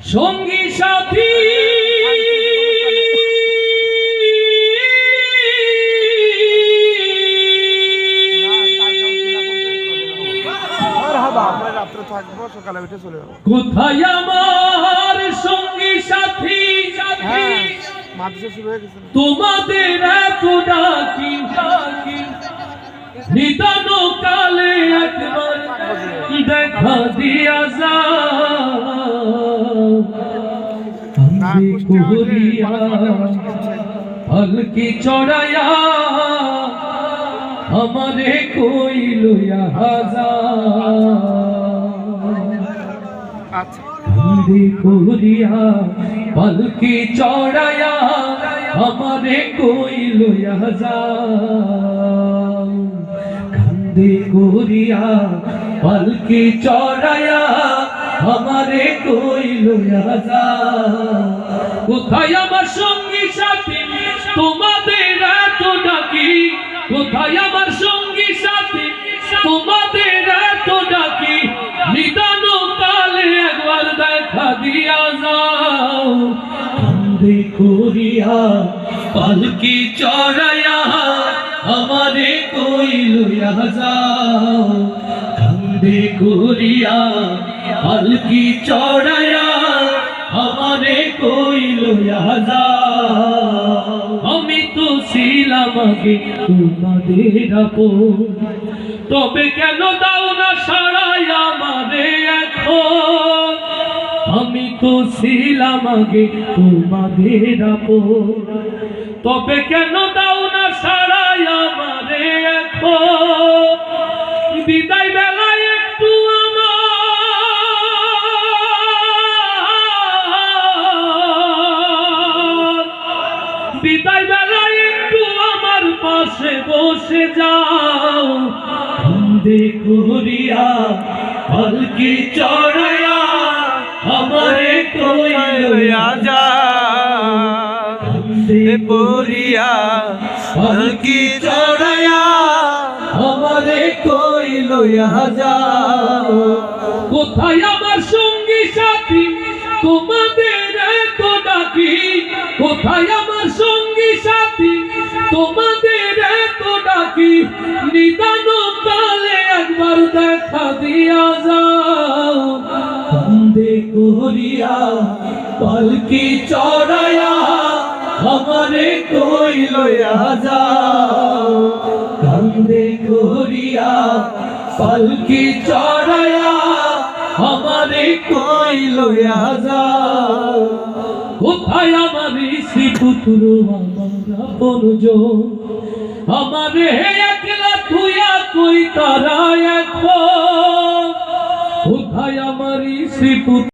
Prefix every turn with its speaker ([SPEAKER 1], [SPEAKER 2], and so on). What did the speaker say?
[SPEAKER 1] সঙ্গী সাথী কোথায় আমার সঙ্গী সাথী তোমাদের এত ডাকি নিদান কালে একবার দেখা দিয়া যাও পালকি চড়াইয়া আমারে কই লইয়া কান্দি করিয়া পালকি চড়াইয়া আমারে কই লইয়া যাও কান্দি করিয়া পালকি চড়াইয়া আমারে কই লইয়া যাও কোথায় আমার সঙ্গী সাথী তোমাদের এত ডাকি কোথায় আমার সঙ্গী সাথী তোমাদের এত ডাকি নিদান কালে একবার দেখা দিয়া যাও কান্দে করিয়া পালকি চড়াইয়া আমারে কই লইয়া যাও কান্দে করিয়া পালকি চড়াইয়া আমারে কই লইয়া যাও আমি তো ছিলাম আগে তোমাদের আপন তবে কেন দাও না সারাই আমারে এখন আমি তো ছিলাম আগে তোমাদের আপন তবে কেন দাও না সারাই আমারে এখন বিদায় বেলায় একটু বিদায় বেলায় একটু আমার পাশে বসে যাও কান্দে করিয়া পালকি চড়াইয়া আমারে কই লইয়া যাও কান্দে করিয়া পালকি চড়াইয়া আমারে কই লইয়া যাও কোথায় আমার সঙ্গী সাথী তোমাদের এত ডাকি কোথায় আমার সঙ্গী সাথী তোমাদের এত ডাকি নিদান কালে একবার দেখা দিয়া যাও কান্দে করিয়া পালকি চড়াইয়া আমারে কই লইয়া যাও কান্দে করিয়া পালকি চড়াইয়া আমারে কই লইয়া যাও কোথায় আমার শ্রীপুত্র আমার আপনজন আমারে একলা থুইয়া কই তারা এখন কোথায় আমার শ্রীপুত্র